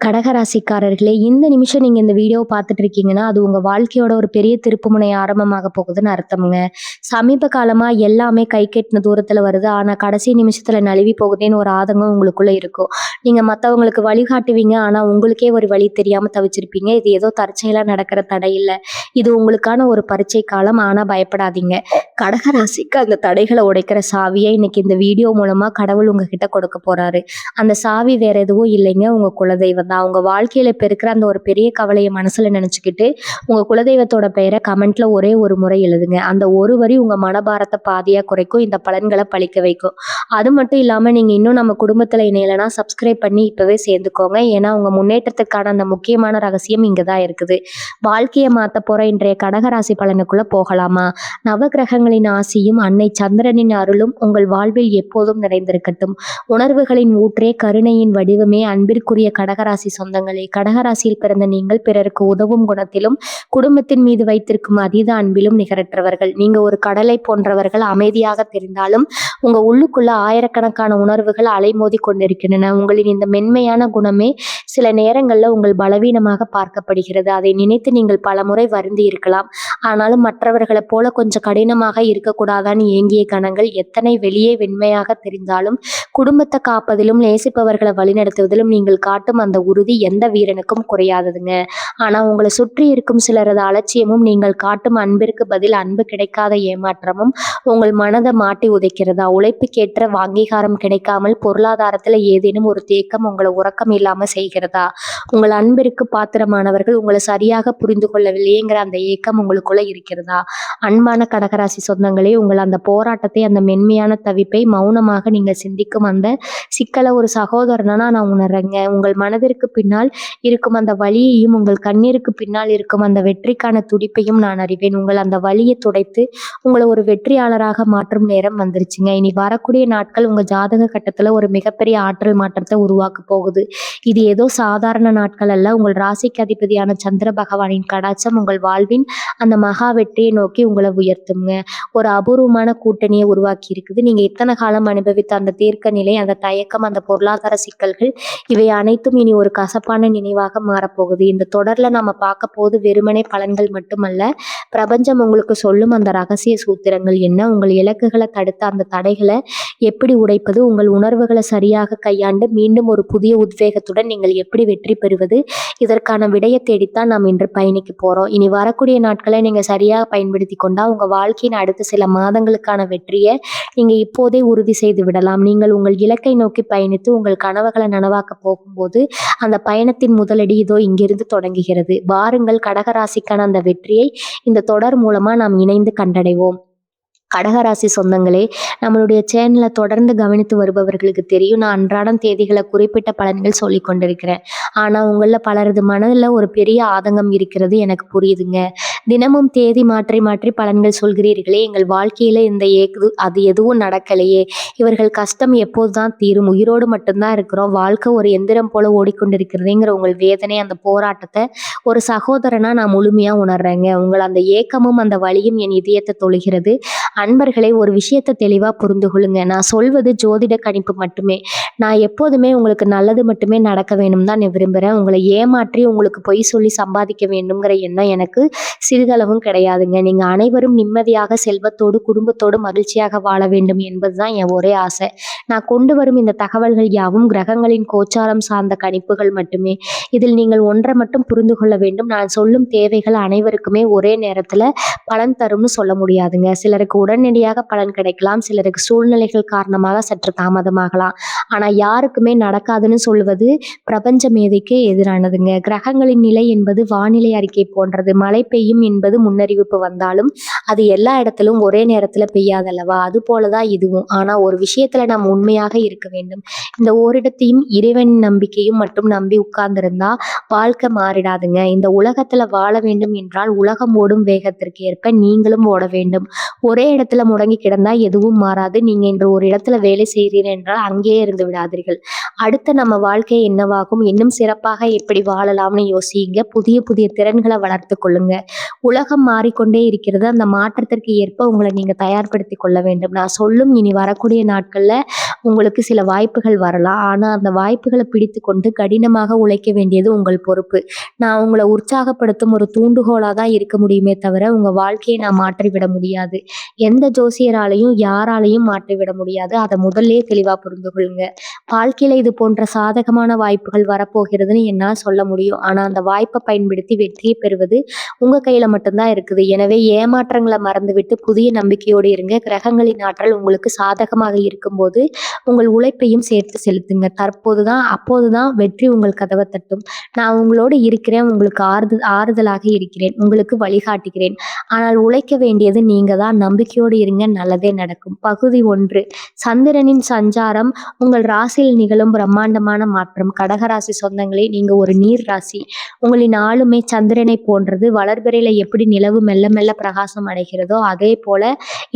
கடகராசிக்காரர்களே, இந்த நிமிஷம் நீங்க இந்த வீடியோவ பார்த்துட்டு இருக்கீங்கன்னா, அது உங்க வாழ்க்கையோட ஒரு பெரிய திருப்புமுனை ஆரம்பமாக போகுதுன்னு அர்த்தம்ங்க. சமீப காலமா எல்லாமே கைக்கெட்டுன தூரத்துல வருது. ஆனா, கடைசி நிமிஷத்துல நழுவி போகுதேன்னு ஒரு ஆதங்கம் உங்களுக்குள்ள இருக்கும். நீங்க மத்தவங்களுக்கு வழிகாட்டுவீங்க. ஆனா, உங்களுக்கே ஒரு வழி தெரியாம தவிச்சிருப்பீங்க. இது ஏதோ தற்செயலா நடக்கிற தடை இல்ல. இது உங்களுக்கான ஒரு பரீட்சை காலம். ஆனா பயப்படாதீங்க. கடகராசிக்கு அந்த தடைகள உடைக்கிற சாவிய இன்னைக்கு இந்த வீடியோ மூலமா கடவுள் உங்ககிட்ட கொடுக்க போறாரு. அந்த சாவி வேற எதுவும் இல்லைங்க. உங்க குலதெய்வம் தான். உங்க வாழ்க்கையில இப்ப இருக்கிற அந்த ஒரு பெரிய கவலைய மனசுல நெனச்சுக்கிட்டு, உங்க குலதெய்வத்தோட பெயர கமெண்ட்ல ஒரே ஒரு முறை எழுதுங்க. அந்த ஒரு வரி உங்க மனபாரத்த பாதியா குறைக்கும். இந்த பலன்கள பலிக்க வைக்கும். அது மட்டும் இல்லாம நீங்க இன்னும் நம்ம குடும்பத்துல இணையலனா சப்ஸ்கிரைப் பண்ணி இப்பவே சேர்ந்துக்கோங்க. ஏன்னா, உங்க முன்னேற்றத்துக்கான அந்த முக்கியமான ரகசியம் இங்க தான் இருக்குது. வாழ்க்கைய மாத்தப் போற இன்றைய கடகராசி பலனுக்குள்ள போகலாமா? நவகிரகங்களின் ஆசியும், அன்னை சந்திரனின் அருளும் உங்கள் வாழ்வில் எப்போதும் நிறைந்திருக்கட்டும். உணர்வுகளின் ஊற்றே, கருணையின் வடிவமே, அன்பிற்குரிய கடகராசி சொந்தங்களே! கடகராசியில் பிறந்த நீங்கள் பிறருக்கு உதவும் குணத்திலும், குடும்பத்தின் மீது வைத்திருக்கும் அதீத அன்பிலும் நிகரற்றவர்கள். நீங்க ஒரு கடலை போன்றவர்கள். அமைதியாக தெரிந்தாலும், உங்க உள்ளுக்குள்ள ஆயிரக்கணக்கான உணர்வுகள் அலைமோதி கொண்டிருக்கின்றன. உங்களின் இந்த மென்மையான குணமே சில நேரங்கள்ல உங்கள் பலவீனமாக பார்க்கப்படுகிறது. அதை நினைத்து நீங்கள் பலமுறை வருந்தி இருக்கலாம். ஆனாலும் மற்றவர்களைப் போல கொஞ்சம் கடினமாக இருக்கக்கூடாதான்னு ஏங்கிய கணங்கள் எத்தனை வெளியே வெண்மையாக தெரிந்தாலும், குடும்பத்தை காப்பதிலும் நேசிப்பவர்களை வழிநடத்துவதிலும் நீங்கள் காட்டும் அந்த உறுதி எந்த வீரனுக்கும் குறையாததுங்க. ஆனா உங்களை சுற்றி இருக்கும் சிலரது அலட்சியமும், நீங்கள் காட்டும் அன்பிற்கு பதில் அன்பு கிடைக்காத ஏமாற்றமும் உங்கள் மனதை மாட்டி உதைக்கிறதா? உழைப்புக்கேற்ற அங்கீகாரம் கிடைக்காமல் பொருளாதாரத்துல ஏதேனும் ஒரு தேக்கம் உங்களை உறக்கம் இல்லாம செய்கிறதா? உங்கள் அன்பிற்கு பாத்திரமானவர்கள் உங்களை சரியாக புரிந்து கொள்ளவில்லையேங்கிற அந்த ஏக்கம் உங்களுக்குள்ள இருக்கிறதா? அன்பான கடகராசி சொந்தங்களே, உங்கள் அந்த போராட்டத்தை, அந்த மென்மையான தவிப்பை மௌனமாக நீங்க சிந்திக்கும் அந்த சிக்கலை ஒரு சகோதரனா நான் உணர்றேங்க. உங்கள் மனதிற்கு பின்னால் இருக்கும் அந்த வலியையும், உங்கள் கண்ணீருக்கு பின்னால் இருக்கும் அந்த வெற்றிக்கான துடிப்பையும் நான் அறிவேன். உங்கள் அந்த வலியை துடைத்து உங்களை ஒரு வெற்றியாளராக மாற்றும் நேரம் வந்துருச்சுங்க. இனி வரக்கூடிய நாட்கள் உங்க ஜாதக கட்டத்துல ஒரு மிகப்பெரிய ஆற்றல் மாற்றத்தை உருவாக்க போகுது. இது ஏதோ சாதாரண நாட்கள் அல்ல. உங்கள் ராசிக்கு அதிபதியான சந்திர பகவானின் கடாட்சம் உங்கள் வாழ்வின் அந்த மகா வெற்றியை நோக்கி உங்களை உயர்த்துங்க. ஒரு அபூர்வமான கூட்டணியை உருவாக்கி இருக்குது. நீங்க இத்தனை காலம் அனுபவித்த அந்த தீர்க்க நிலை, அந்த தயக்கம், அந்த பொருளாதார சிக்கல்கள், இவை அனைத்தும் இனி ஒரு கசப்பான நினைவாக மாறப்போகுது. இந்த தொடர்ல நாம பார்க்க போது வெறுமனே பலன்கள் மட்டுமல்ல, பிரபஞ்சம் உங்களுக்கு சொல்லும் அந்த ரகசிய சூத்திரங்கள் என்ன, உங்கள் இலக்குகளை தடுத்த அந்த தடைகளை எப்படி உடைப்பது, உங்கள் உணர்வுகளை சரியாக கையாண்டு மீண்டும் ஒரு புதிய உத்வேகத்துடன் நீங்கள் எப்படி வெற்றி பெறுவது, இதற்கான விடையை தேடித்தான் நாம் இன்று பயணிக்க போறோம். இனி வரக்கூடிய நாட்களை நீங்க சரியாக பயன்படுத்தி கொண்டா உங்க வாழ்க்கையின் அடுத்த சில மாதங்களுக்கான வெற்றியை நீங்க இப்போதே உறுதி செய்து விடலாம். நீங்கள் உங்கள் இலக்கை நோக்கி பயணித்து உங்கள் கனவுகளை நனவாக்க போகும்போது அந்த பயணத்தின் முதலடி இதோ இங்கிருந்து தொடங்குகிறது. வாருங்கள், கடகராசிக்கான அந்த வெற்றியை இந்த தொடர் மூலமா நாம் இணைந்து கண்டடைவோம். கடகராசி சொந்தங்களே, நம்மளுடைய சேனலை தொடர்ந்து கவனித்து வருபவர்களுக்கு தெரியும், நான் அன்றாடம் தேதிகளை குறிப்பிட்ட பலன்கள் சொல்லி கொண்டிருக்கிறேன். ஆனா உங்கள பலரது மனதில் ஒரு பெரிய ஆதங்கம் இருக்கிறது, எனக்கு புரியுதுங்க. தினமும் தேதி மாற்றி மாற்றி பலன்கள் சொல்கிறீர்களே, எங்கள் வாழ்க்கையில அது எதுவும் நடக்கலையே, இவர்கள் கஷ்டம் எப்போதுதான் தீரும், உயிரோடு மட்டும்தான் இருக்கிறோம், வாழ்க்கை ஒரு எந்திரம் போல ஓடிக்கொண்டிருக்கிறதுங்கிற உங்கள் வேதனை, அந்த போராட்டத்தை ஒரு சகோதரனா நான் முழுமையா உணர்றேங்க. உங்கள் அந்த ஏக்கமும் அந்த வலியும் என் இதயத்தை தொழுகிறது. அன்பர்களை, ஒரு விஷயத்தை தெளிவா புரிந்து கொள்ளுங்க. நான் சொல்வது ஜோதிட கணிப்பு மட்டுமே. நான் எப்போதுமே உங்களுக்கு நல்லது மட்டுமே நடக்க வேணும் தான் விரும்புகிறேன். உங்களை ஏமாற்றி உங்களுக்கு பொய் சொல்லி சம்பாதிக்க வேண்டும்ங்கிற எண்ணம் எனக்கு சிறிதளவும் கிடையாதுங்க. நீங்க அனைவரும் நிம்மதியாக, செல்வத்தோடு, குடும்பத்தோடு மகிழ்ச்சியாக வாழ வேண்டும் என்பதுதான் என் ஒரே ஆசை. நான் கொண்டு வரும் இந்த தகவல்கள் யாவும் கிரகங்களின் கோச்சாரம் சார்ந்த கணிப்புகள் மட்டுமே. இதில் நீங்கள் ஒன்றை மட்டும் புரிந்து கொள்ள வேண்டும், நான் சொல்லும் தேவைகள் அனைவருக்குமே ஒரே நேரத்துல பலன் தரும்னு சொல்ல முடியாதுங்க. சிலருக்கு உடனடியாக பலன் கிடைக்கலாம், சிலருக்கு சூழ்நிலைகள் காரணமாக சற்று தாமதமாகலாம். ஆனா யாருக்குமே நடக்காதுன்னு சொல்வது பிரபஞ்ச மேதைக்கு எதிரானதுங்க. கிரகங்களின் நிலை என்பது வானிலை அறிக்கை போன்றது. மழை பெய்யும் என்பது முன்னறிவிப்பு வந்தாலும் அது எல்லா இடத்திலும் ஒரே நேரத்துல பெய்யாதல்லவா? அது போலதான் இதுவும். ஆனா ஒரு விஷயத்துல நாம் உண்மையாக இருக்க வேண்டும். இந்த ஓரிடத்தையும் இறைவனின் நம்பிக்கையும் மட்டும் நம்பி உட்கார்ந்திருந்தா வாழ்க்கை மாறிடாதுங்க. இந்த உலகத்துல வாழ வேண்டும் என்றால் உலகம் ஓடும் வேகத்திற்கு ஏற்ப நீங்களும் ஓட வேண்டும். ஒரே இடத்துல முடங்கி கிடந்தா எதுவும் மாறாது. நீங்க இன்று ஒரு இடத்துல வேலை செய்கிறீர்கள் என்றால் அங்கேயே இருந்து விடாதீர்கள். அடுத்த நம்ம வாழ்க்கை என்னவாகும், இன்னும் சிறப்பாக எப்படி வாழலாம்னு யோசிங்க. புதிய புதிய திறன்களை வளர்த்து கொள்ளுங்க. உலகம் மாறிக்கொண்டே இருக்கிறது. அந்த மாற்றத்திற்கு ஏற்ப உங்கள நீங்க தயார்படுத்திக் கொள்ள வேண்டும். நான் சொல்லும் இனி வரக்கூடிய நாட்கள்ல உங்களுக்கு சில வாய்ப்புகள் வரலாம். ஆனா, அந்த வாய்ப்புகள பிடித்துக்கொண்டு கடினமாக உழைக்க வேண்டியது உங்கள் பொறுப்பு. நான் உங்கள உற்சாகப்படுத்தும் ஒரு தூண்டுகோலா தான் இருக்க முடியுமே தவிர, உங்க வாழ்க்கைய நான் மாற்றிவிட முடியாது. எந்த ஜோசியராலயும், யாராலயும் மாற்றிவிட முடியாது. அத முதல்லயே தெளிவா புரிந்து கொள்ளுங்க. வாழ்க்கையில இது போன்ற சாதகமான வாய்ப்புகள் வரப்போகிறதுன்னு என்னால சொல்ல முடியும். ஆனா, அந்த வாய்ப்ப பயன்படுத்தி வெற்றிய பெறுவது உங்க கையில மட்டும் தான் இருக்குது. எனவே ஏமாற்றங்கள மறந்துவிட்டு புதிய நம்பிக்கையோடு இருங்க. கிரகங்களின் ஆற்றல் உங்களுக்கு சாதகமாக இருக்கும்போது, உங்கள் உழைப்பையும் சேர்த்து செலுத்துங்க. அப்போதுதான் வெற்றி உங்கள் கதவ தட்டும். நான் உங்களோடு இருக்கிறேன். உங்களுக்கு ஆறுதலாக இருக்கிறேன். உங்களுக்கு வழிகாட்டுகிறேன். ஆனால் உழைக்க வேண்டியது நீங்க தான். நம்பிக்கையோடு இருங்க. நல்லதே நடக்கும். பகுதி 1. சந்திரனின் சஞ்சாரம் உங்கள் ராசியில் நிகழும் பிரம்மாண்டமான மாற்றம். கடகராசி சொந்தங்களே, நீங்க ஒரு நீர் ராசி. உங்களின் ஆளுமை சந்திரனை போன்றது. வளர்பிறையில எப்படி நிலவு மெல்ல மெல்ல பிரகாசம் அடைகிறதோ அதே போல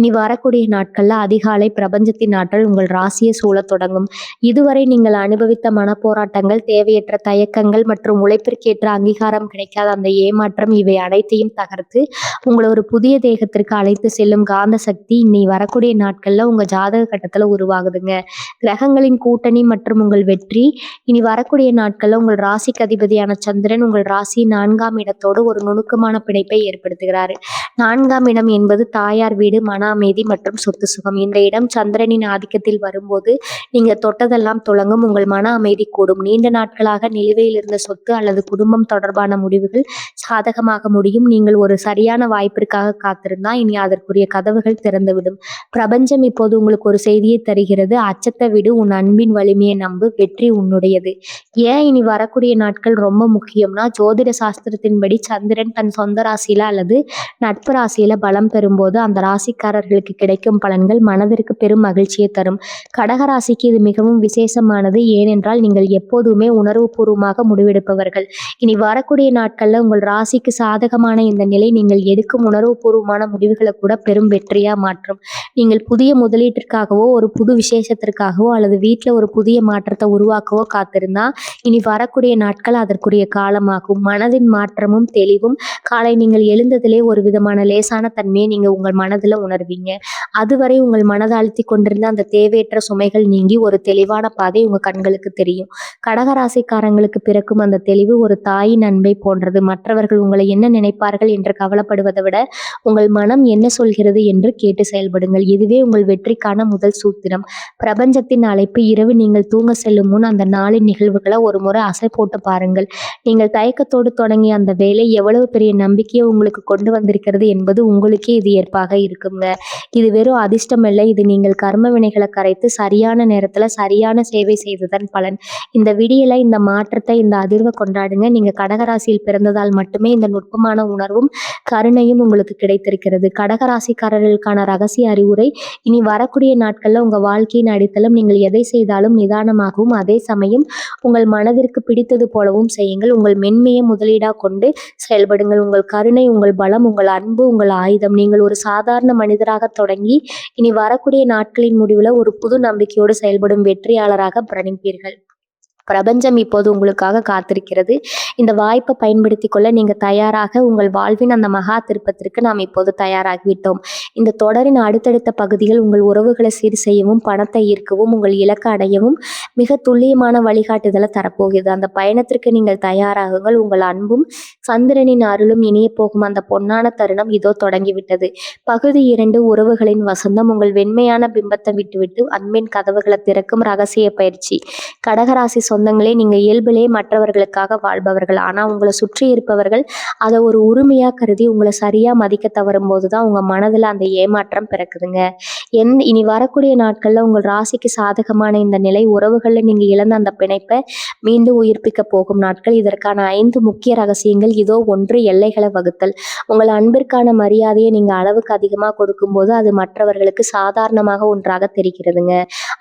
இனி வரக்கூடிய நாட்கள்ல அதிகாலை பிரபஞ்சத்தின் ஆற்றல் உங்கள் ராசியை சூழத் தொடங்கும். இதுவரை நீங்கள் அனுபவித்த மனப்போராட்டங்கள், தேவையற்ற தயக்கங்கள் மற்றும் உழைப்பிற்கேற்ற அங்கீகாரம் கிடைக்காத அந்த ஏமாற்றம், இவை அனைத்தையும் தகர்த்து உங்களை ஒரு புதிய தேகத்திற்கு அழைத்து செல்லும் காந்த சக்தி இனி வரக்கூடிய நாட்கள்ல உங்க ஜாதக கட்டத்துல உருவாகுதுங்க. கிரகங்களின் கூட்டணி மற்றும் உங்கள் வெற்றி இனி வரக்கூடிய நாட்கள்ல உங்கள் ராசிக்கு அதிபதியான சந்திரன் உங்கள் ராசி 4ஆம் இடத்தோடு ஒரு நுணுக்கமான பிணைப்பை ஏற்படுத்துகிறாரு. 4ஆம் இடம் என்பது தாயார் வீடு, மன அமைதி மற்றும் சொத்து சுகம். இந்த இடம் சந்திரனின் ஆதிக்கத்தில் வரும்போது நீங்க தொட்டதெல்லாம் துலங்கும். உங்கள் மன அமைதி கூடும். நீண்ட நாட்களாக நிலுவையில் இருந்த சொத்து அல்லது குடும்பம் தொடர்பான முடிவுகள் சாதகமாக முடியும். நீங்கள் ஒரு சரியான வாய்ப்பிற்காக காத்திருந்தா இனி அதற்குரிய கதவுகள் திறந்துவிடும். பிரபஞ்சம் இப்போது உங்களுக்கு ஒரு செய்தியை தருகிறது. அச்சத்தை விடு, உன் அன்பின் வலிமையை நம்பு, வெற்றி உன்னுடையது. ஏன் இனி வரக்கூடிய நாட்கள் ரொம்ப முக்கியம்னா, ஜோதிட சாஸ்திரத்தின்படி சந்திரன் தன் சொந்த ராசியில அல்லது நட்பு ராசியில பலம் பெறும்போது அந்த ராசிக்காரர்களுக்கு கிடைக்கும் பலன்கள் மனதிற்கு பெரும் மகிழ்ச்சியை தரும். கடகராசிக்கு இது மிகவும் விசேஷமானது. ஏனென்றால் நீங்கள் எப்போதுமே உணர்வுபூர்வமாக முடிவெடுப்பவர்கள். இனி வரக்கூடிய நாட்கள்ல உங்கள் ராசிக்கு சாதகமான இந்த நிலை நீங்கள் எடுக்கும் உணர்வுபூர்வமான முடிவுகளை கூட பெரும் வெற்றியா மாற்றும். நீங்கள் புதிய முதலீட்டிற்காகவோ, ஒரு புது விசேஷத்திற்காகவோ அல்லது வீட்டில் ஒரு புதிய மாற்றத்தை உருவாக்கவோ காத்திருந்தா இனி வரக்கூடிய நாட்கள் அதற்குரிய காலமாகும். மனதின் மாற்றமும் தெளிவும் காலை நீங்கள் எழுந்ததிலே ஒரு விதமான லேசான தன்மையை நீங்க உங்கள் மனதுல உணர்வீங்க. அதுவரை உங்கள் மனதை அழுத்தி கொண்டிருந்த அந்த தேவையற்ற சுமைகள் நீங்கி ஒரு தெளிவான பாதை உங்க கண்களுக்கு தெரியும். கடகராசிக்காரங்களுக்கு பிறக்கும் அந்த தெளிவு ஒரு தாயின் அன்பை போன்றது. மற்றவர்கள் உங்களை என்ன நினைப்பார்கள் என்று கவலைப்படுவதை விட உங்கள் மனம் என்ன சொல்கிறது என்று கேட்டு செயல்படுங்கள். இதுவே உங்கள் வெற்றிக்கான முதல் சூத்திரம். பிரபஞ்சத்தின் அழைப்பு. இரவு நீங்கள் தூங்க செல்லும் முன் அந்த நாளின் நிகழ்வுகளை ஒரு முறை அசை போட்டு பாருங்கள். நீங்கள் தயக்கத்தோடு தொடங்கிய அந்த வேலை எவ்வளவு பெரிய நம்பிக்கையை உங்களுக்கு கொண்டு வந்திருக்கிறது என்பது உங்களுக்கே இது ஏற்பாக இருக்குங்க. இது வெறும் அதிர்ஷ்டம் இல்லை. இது நீங்கள் கர்ம வினைகளை கரைத்து சரியான நேரத்துல சரியான சேவை செய்ததன் பலன். இந்த விடியலை, இந்த மாற்றத்தை, இந்த அதிர்வை கொண்டாடுங்க. நீங்க கடகராசியில் பிறந்ததால் மட்டுமே இந்த நுட்பமான உணர்வும் கருணையும் உங்களுக்கு கிடைத்திருக்கிறது. கடகராசிக்காரர்களுக்கான ரகசிய அறிவுரை. இனி வரக்கூடிய நாட்கள்ல உங்க வாழ்க்கையின் அடித்தளம். நீங்கள் எதை செய்தாலும் நிதானமாகவும் அதே சமயம் உங்கள் மனதிற்கு பிடித்தது போலவும் செய்யுங்கள். உங்கள் மென்மையை முதலீடா கொண்டு செயல்படுங்கள். உங்கள் கருணை, உங்கள் பலம், உங்கள் அன்பு உங்கள் ஆயுதம். நீங்கள் ஒரு சாதாரண மனிதராக தொடங்கி இனி வரக்கூடிய நாட்களின் முடிவுல ஒரு புது நம்பிக்கையோடு செயல்படும் வெற்றியாளராக பிரணிப்பீர்கள். பிரபஞ்சம் இப்போது உங்களுக்காக காத்திருக்கிறது. இந்த வாய்ப்பை பயன்படுத்தி கொள்ள நீங்க தயாராக உங்கள் வாழ்வின் அந்த மகா திருப்பத்திற்கு நாம் இப்போது தயாராகிவிட்டோம். இந்த தொடரின் அடுத்தடுத்த பகுதிகள் உங்கள் உறவுகளை சீர் செய்யவும், பணத்தை ஈர்க்கவும், உங்கள் இலக்கு அடையவும் மிக துல்லியமான வழிகாட்டுதலை தரப்போகிறது. அந்த பயணத்திற்கு நீங்கள் தயாராகுங்கள். உங்கள் அன்பும் சந்திரனின் அருளும் இணைய போகும் அந்த பொன்னான தருணம் இதோ தொடங்கிவிட்டது. பகுதி 2. உறவுகளின் வசந்தம். உங்கள் வெண்மையான பிம்பத்தை விட்டுவிட்டு அன்பின் கதவுகளை திறக்கும் ரகசிய பயிற்சி. கடகராசி சொந்தங்களே, நீங்க இயல்பிலே மற்றவர்களுக்காக வாழ்பவர்கள். ஆனா உங்களை சுற்றி இருப்பவர்கள் அதை ஒரு உரிமையா கருதி உங்களை சரியா மதிக்க தவறும் போதுதான் உங்க மனதுல அந்த ஏமாற்றம் பிறக்குதுங்க. இனி வரக்கூடிய நாட்கள்ல உங்கள் ராசிக்கு சாதகமான இந்த நிலை உறவுகள்ல நீங்க இழந்த அந்த பிணைப்பை மீண்டும் உயிர்ப்பிக்க போகும் நாட்கள். இதற்கான 5 முக்கிய ரகசியங்கள் இதோ. 1. எல்லைகளை வகுத்தல். உங்கள் அன்பிற்கான மரியாதையை நீங்க அளவுக்கு அதிகமாக கொடுக்கும்போது அது மற்றவர்களுக்கு சாதாரணமாக ஒன்றாக தெரிகிறதுங்க.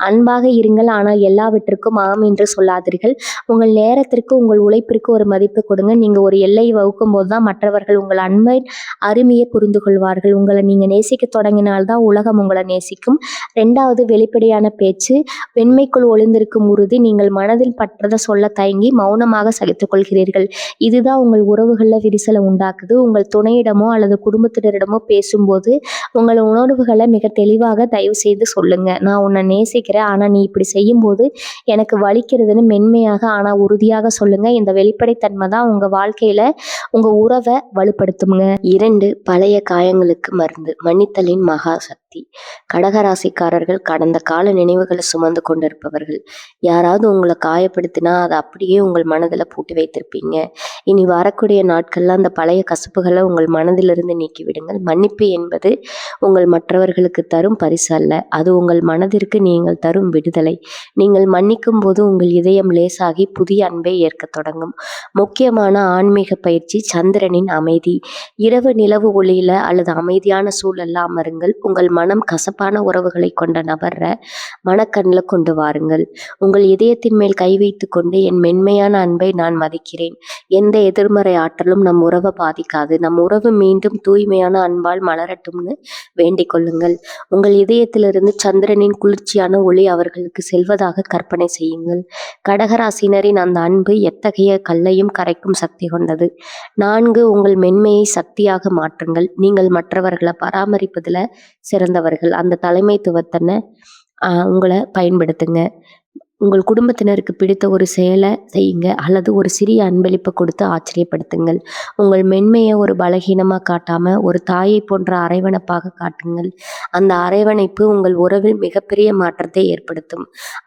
அன்பாக இருங்கள், ஆனால் எல்லாவற்றிற்கும் ஆம் என்று சொல்லாதீர்கள். எதிர்பார்க்கிறீர்கள். உங்கள் நேரத்திற்கு, உங்கள் உழைப்பிற்கு ஒரு மதிப்பு கொடுங்க. நீங்க ஒரு எல்லையை வகுக்கும்போது தான் மற்றவர்கள் உங்கள் அன்பின் அருமையை புரிந்து கொள்வார்கள். உங்கள நீங்க நேசிக்கத் தொடங்கினால் தான் உலகம் உங்கள நேசிக்கும். 2வது வெளிப்படையான பேச்சு. வெண்மைக்குள் ஒளிந்திருக்கும் உறுதி. நீங்கள் மனதில் பட்டத சொல்ல தயங்கி மௌனமாக சகித்துக் கொள்கிறீர்கள். இதுதான் உங்கள் உறவுகள்ல விரிசலை உண்டாக்குது. உங்கள் துணையிடமோ அல்லது குடும்பத்தினரிடமோ பேசும்போது உங்கள் உணர்வுகளை மிக தெளிவாக தயவு செய்து சொல்லுங்க. நான் உன்னை நேசிக்கிறேன், ஆனா நீ இப்படி செய்யும்போது எனக்கு வலிக்கிறதுன்னு மென்மையாக ஆனா உறுதியாக சொல்லுங்க. இந்த வெளிப்படைத்தன்மை தான் உங்க வாழ்க்கையில உங்க உறவை வலுப்படுத்துங்க. 2 பழைய காயங்களுக்கு மருந்து. மன்னித்தலின் மகா சக்தி. கடகராசிக்காரர்கள் கடந்த கால நினைவுகளை சுமந்து கொண்டிருப்பவர்கள். யாராவது உங்களை காயப்படுத்தினா அதை அப்படியே உங்கள் மனதில் பூட்டி வைத்திருப்பீங்க. இனி வரக்கூடிய நாட்கள்ல அந்த பழைய கசப்புகளை உங்கள் மனதிலிருந்து நீக்கிவிடுங்கள். மன்னிப்பு என்பது உங்கள் மற்றவர்களுக்கு தரும் பரிசு அல்ல, அது உங்கள் மனதிற்கு நீங்கள் தரும் விடுதலை. நீங்கள் மன்னிக்கும் போது உங்கள் இதயம் லேசாகி புதிய அன்பை ஏற்கத் தொடங்கும். முக்கியமான ஆன்மீக பயிற்சி. சந்திரனின் அமைதி. இரவு நிலவு ஒளியில அல்லது அமைதியான சூழல்ல அமருங்கள். உங்கள் மனம் கசப்பான உறவுகளை கொண்ட நபரை மனக்கண்ணில் கொண்டு வாருங்கள். உங்கள் இதயத்தின் மேல் கை வைத்து கொண்டு, என் மென்மையான அன்பை நான் மதிக்கிறேன், எந்த எதிர்மறை ஆற்றலும் நம் உறவை பாதிக்காது, நம் உறவு மீண்டும் தூய்மையான அன்பால் மலரட்டும்னு வேண்டிக் கொள்ளுங்கள். உங்கள் இதயத்திலிருந்து சந்திரனின் குளிர்ச்சியான ஒளி அவர்களுக்கு செல்வதாக கற்பனை செய்யுங்கள். கடகராசினரின் அந்த அன்பு எத்தகைய கல்லையும் கரைக்கும் சக்தி கொண்டது. 4 உங்கள் மென்மையை சக்தியாக மாற்றுங்கள். நீங்கள் மற்றவர்களை பராமரிப்பதில் சிறந்தவர்கள். அந்த தலைமைத்துவத்தனை உங்களை பயன்படுத்துங்க. உங்கள் குடும்பத்தினருக்கு பிடித்த ஒரு செயலை செய்யுங்க அல்லது ஒரு சிறிய அன்பளிப்பை கொடுத்து ஆச்சரியப்படுத்துங்கள். உங்கள் மென்மையை ஒரு பலகீனமாக காட்டாம ஒரு தாயை போன்ற அரவணைப்பாக காட்டுங்கள். அந்த அரவணைப்பு உங்கள் உறவில் மிகப்பெரிய மாற்றத்தை ஏற்படுத்தும்.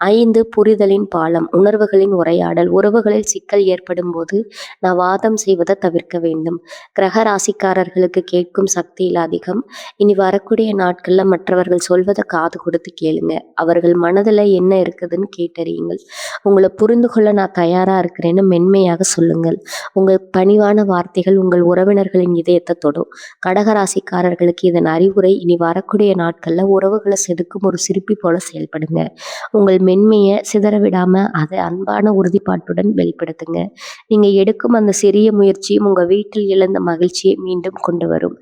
5 புரிதலின் பாலம். உணர்வுகளின் உரையாடல். உறவுகளில் சிக்கல் ஏற்படும் போது நான் வாதம் செய்வதை தவிர்க்க வேண்டும். கிரக ராசிக்காரர்களுக்கு கேட்கும் சக்தியில் அதிகம். இனி வரக்கூடிய நாட்களில் மற்றவர்கள் சொல்வதை காது கொடுத்து கேளுங்க. அவர்கள் மனதில் என்ன இருக்குதுன்னு கேட்டறியுங்கள். உங்களை புரிந்து கொள்ள நான் தயாரா இருக்கிறேன்னு மென்மையாக சொல்லுங்கள். உங்கள் பணிவான வார்த்தைகள் உங்கள் உறவினர்களின் இதயத்தை தொடும். கடகராசிக்காரர்களுக்கு இதன் அறிவுரை. இனி வரக்கூடிய நாட்கள்ல உறவுகளை செதுக்கும் ஒரு சிற்பி போல செயல்படுங்க. உங்கள் மென்மையை சிதற விடாம அதை அன்பான உறுதிப்பாட்டுடன் வெளிப்படுத்துங்க. நீங்க எடுக்கும் அந்த சிறிய முயற்சியும் உங்க வீட்டில் இழந்த மகிழ்ச்சியை மீண்டும் கொண்டு வரும்.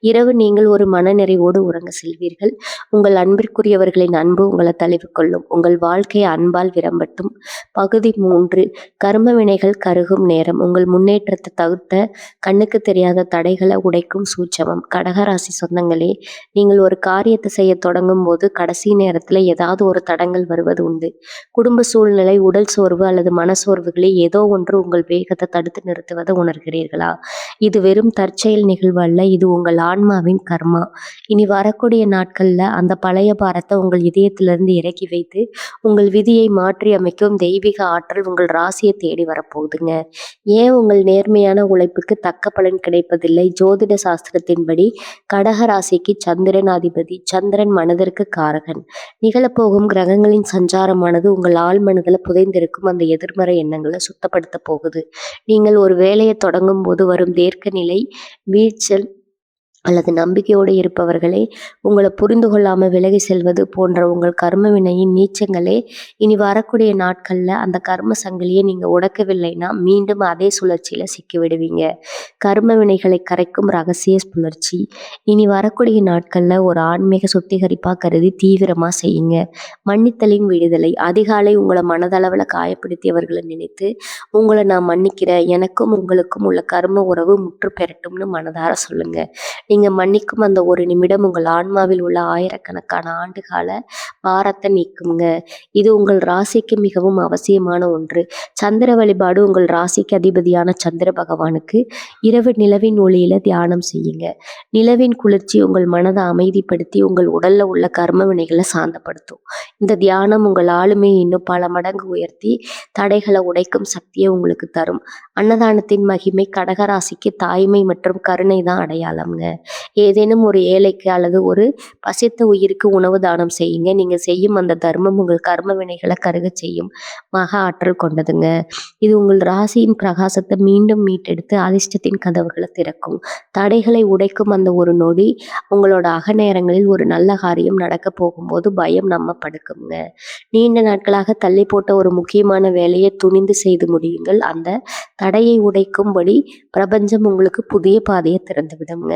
இரவு நீங்கள் ஒரு மனநிறைவோடு உறங்க செல்வீர்கள். உங்கள் அன்பிற்குரியவர்களின் அன்பு உங்களை தழுவி கொள்ளும். உங்கள் வாழ்க்கை அன்பால் விரும்பட்டும். பகுதி 3. கர்ம வினைகள் கருகும் நேரம். உங்கள் முன்னேற்றத்தை தவிர்த்த கண்ணுக்கு தெரியாத தடைகளை உடைக்கும் சூட்சமம். கடகராசி சொந்தங்களே, நீங்கள் ஒரு காரியத்தை செய்ய தொடங்கும் போது கடைசி நேரத்தில் ஏதாவது ஒரு தடங்கள் வருவது உண்டு. குடும்ப சூழ்நிலை, உடல் சோர்வு அல்லது மனசோர்வுகளில் ஏதோ ஒன்று உங்கள் வேகத்தை தடுத்து நிறுத்துவதை உணர்கிறீர்களா? இது வெறும் தற்செயல் நிகழ்வு அல்ல, இது உங்கள் ஆன்மாவின் கர்மா. இனி வரக்கூடிய நாட்கள்ல அந்த பழைய பாரத்தை உங்கள் இதயத்திலிருந்து இறக்கி வைத்து உங்கள் விதியை மாற்றி அமைக்கும் தெய்வீக ஆற்றல் உங்கள் ராசியை தேடி வரப்போகுதுங்க. ஏன் உங்கள் நேர்மையான உழைப்புக்கு தக்க பலன் கிடைப்பதில்லை? ஜோதிட சாஸ்திரத்தின்படி கடக ராசிக்கு சந்திரன் அதிபதி. சந்திரன் மனதிற்கு காரகன். நிகழப்போகும் கிரகங்களின் சஞ்சாரமானது உங்கள் ஆழ் மனதில் புதைந்திருக்கும் அந்த எதிர்மறை எண்ணங்களை சுத்தப்படுத்த போகுது. நீங்கள் ஒரு வேலையை தொடங்கும் போது வரும் தேக்க நிலை, வீழ்ச்சல் அல்லது நம்பிக்கையோடு இருப்பவர்களே உங்களை புரிந்து கொள்ளாமல் விலகி செல்வது போன்ற உங்கள் கர்ம வினையின் நீச்சங்களே இனி வரக்கூடிய நாட்களில் அந்த கர்ம சங்கிலியை நீங்கள் உடைக்கவில்லைன்னா மீண்டும் அதே சுழற்சியில் சிக்கிவிடுவீங்க. கர்ம வினைகளை கரைக்கும் ரகசிய சுழற்சி. இனி வரக்கூடிய நாட்களில் ஒரு ஆன்மீக சுத்திகரிப்பாக கருதி தீவிரமாக செய்யுங்க. மன்னித்தலின் விடுதலை. அதிகாலை உங்களை மனதளவில் காயப்படுத்தியவர்களை நினைத்து உங்களை நான் மன்னிக்கிறேன், எனக்கும் உங்களுக்கும் உள்ள கர்ம உறவு முற்று பெறட்டும்னு மனதார சொல்லுங்க. நீங்க மன்னிக்கும் அந்த ஒரு நிமிடம் உங்கள் ஆன்மாவில் உள்ள ஆயிரக்கணக்கான ஆண்டுகால பாரத்தை நீக்குங்க. இது உங்கள் ராசிக்கு மிகவும் அவசியமான ஒன்று. சந்திர வழிபாடு. உங்கள் ராசிக்கு அதிபதியான சந்திர பகவானுக்கு இரவு நிலவின் ஒளியில தியானம் செய்யுங்க. நிலவின் குளிர்ச்சி உங்கள் மனதை அமைதிப்படுத்தி உங்கள் உடல்ல உள்ள கர்ம வினைகளை சாந்தப்படுத்தும். இந்த தியானம் உங்கள் ஆளுமையை இன்னும் பல மடங்கு உயர்த்தி தடைகளை உடைக்கும் சக்தியை உங்களுக்கு தரும். அன்னதானத்தின் மகிமை. கடகராசிக்கு தாய்மை மற்றும் கருணை தான் அடையாளம்ங்க. ஏதேனும் ஒரு ஏழைக்கு அல்லது ஒரு பசித்த உயிருக்கு உணவு தானம் செய்யுங்க. நீங்க செய்யும் அந்த தர்மம் உங்கள் கர்ம வினைகளை கருகச் செய்யும் மகா ஆற்றல் கொண்டதுங்க. இது உங்கள் ராசியின் பிரகாசத்தை மீண்டும் மீட்டெடுத்து அதிர்ஷ்டத்தின் கதவுகளை திறக்கும். தடைகளை உடைக்கும் அந்த ஒரு நொடி உங்களோட அகநேரங்களில் ஒரு நல்ல காரியம் நடக்க போகும்போது பயம் நம்ம படுக்குங்க. நீண்ட நாட்களாக தள்ளி போட்ட ஒரு முக்கியமான வேலையை துணிந்து செய்து முடியுங்கள். அந்த தடையை உடைக்கும்படி பிரபஞ்சம் உங்களுக்கு புதிய பாதையை திறந்து விடுங்க.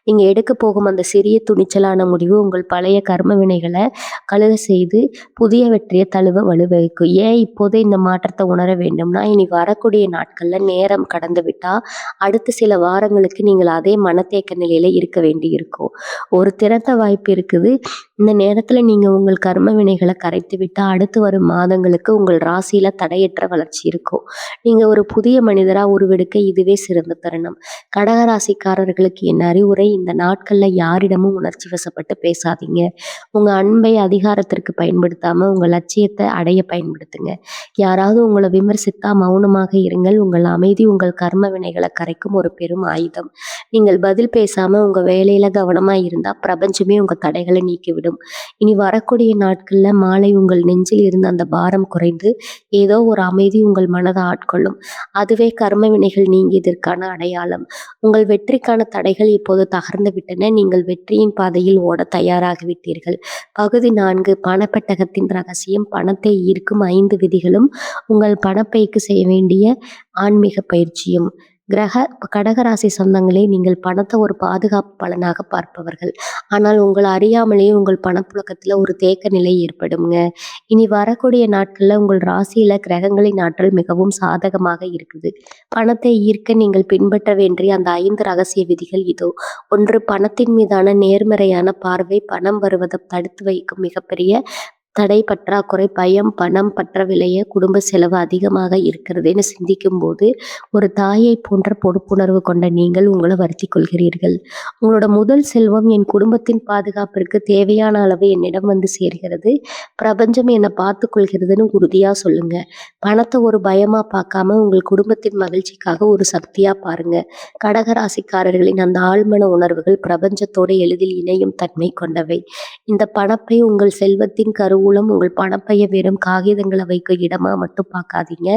நீங்க எடுக்க போகும் அந்த சிறிய துணிச்சலான முடிவு உங்கள் பழைய கர்ம வினைகளை கழுக செய்து புதிய வெற்றியை தழுவ வலுவைக்கும். ஏன் இப்போதே இந்த மாற்றத்தை உணர வேண்டும்னா, இனி வரக்கூடிய நாட்கள்ல நேரம் கடந்து விட்டா அடுத்த சில வாரங்களுக்கு நீங்கள் அதே மனத்தேக்க நிலையில இருக்க வேண்டி இருக்கும். ஒரு திறந்த வாய்ப்பு இருக்குது. இந்த நேரத்துல நீங்க உங்கள் கர்ம வினைகளை கரைத்து விட்டா அடுத்து வரும் மாதங்களுக்கு உங்கள் ராசியில தடையற்ற வளர்ச்சி இருக்கும். நீங்க ஒரு புதிய மனிதரா உருவெடுக்க இதுவே சிறந்த தருணம். கடகராசிக்காரர்களுக்கு என் அறிவுரை, இந்த நாட்கள்ல யாரிடமும் உணர்ச்சி வசப்பட்டு பேசாதீங்க. உங்க அன்பை அதிகாரத்திற்கு பயன்படுத்தாம உங்க லட்சியத்தை அடைய பயன்படுத்துங்க. யாராவது உங்களை விமர்சித்தா மௌனமாக இருங்கள். உங்கள் அமைதி உங்கள் கர்ம வினைகளை கரைக்கும் ஒரு பெரும் ஆயுதம். நீங்கள் பதில் பேசாம உங்க வேலையில கவனமா இருந்தா பிரபஞ்சமே உங்க தடைகளை நீக்கிவிடும். இனி வரக்கூடிய நாட்கள்ல மாலை உங்கள் நெஞ்சில் இருந்த அந்த பாரம் குறைந்து ஏதோ ஒரு அமைதி உங்கள் மனதை ஆட்கொள்ளும். அதுவே கர்ம வினைகள் நீங்கியதற்கான அடையாளம். உங்கள் வெற்றிக்கான தடைகள் இப்போது தகர்ந்து விட்டன. நீங்கள் வெற்றியின் பாதையில் ஓட தயாராகிவிட்டீர்கள். பகுதி 4 பணப்பெட்டகத்தின் ரகசியம். பணத்தை ஈர்க்கும் 5 விதிகளும் உங்கள் பணப்பைக்கு செய்ய வேண்டிய ஆன்மீக பயிற்சியும். கடகராசி சொந்தங்களே, நீங்கள் பணத்தை ஒரு பாதுகாப்பு பலனாக பார்ப்பவர்கள். ஆனால் உங்களை அறியாமலேயே உங்கள் பணப்புழக்கத்துல ஒரு தேக்க நிலை ஏற்படுங்க. இனி வரக்கூடிய நாட்கள்ல உங்கள் ராசியில கிரகங்களின் ஆற்றல் மிகவும் சாதகமாக இருக்குது. பணத்தை ஈர்க்க நீங்கள் பின்பற்ற வேண்டிய அந்த 5 ரகசிய விதிகள் இதோ. 1. பணத்தின் மீதான நேர்மறையான பார்வை. பணம் வருவதை தடுத்து வைக்கும் மிகப்பெரிய தடை பற்றாக்குறை. பயம். பணம் பற்றவில்லையே, குடும்ப செலவு அதிகமாக இருக்கிறதுன்னு சிந்திக்கும் போது ஒரு தாயை போன்ற பொறுப்புணர்வு கொண்ட நீங்கள் உங்களை வருத்திக் கொள்கிறீர்கள். உங்களோட முதல் செல்வம் என் குடும்பத்தின் பாதுகாப்பிற்கு தேவையான அளவு என்னிடம் வந்து சேர்கிறது. பிரபஞ்சம் என்னை பார்த்து கொள்கிறதுன்னு உறுதியா சொல்லுங்க. பணத்தை ஒரு பயமா பார்க்காம உங்கள் குடும்பத்தின் மகிழ்ச்சிக்காக ஒரு சக்தியா பாருங்க. கடகராசிக்காரர்களின் அந்த ஆழ்மன உணர்வுகள் பிரபஞ்சத்தோடு எளிதில் இணையும் தன்மை கொண்டவை. இந்த பணப்பை உங்கள் செல்வத்தின் கருவூலம். உங்கள் பணப்பைய வெறும் காகிதங்களை வைக்க இடமா மட்டும் பார்க்காதீங்க.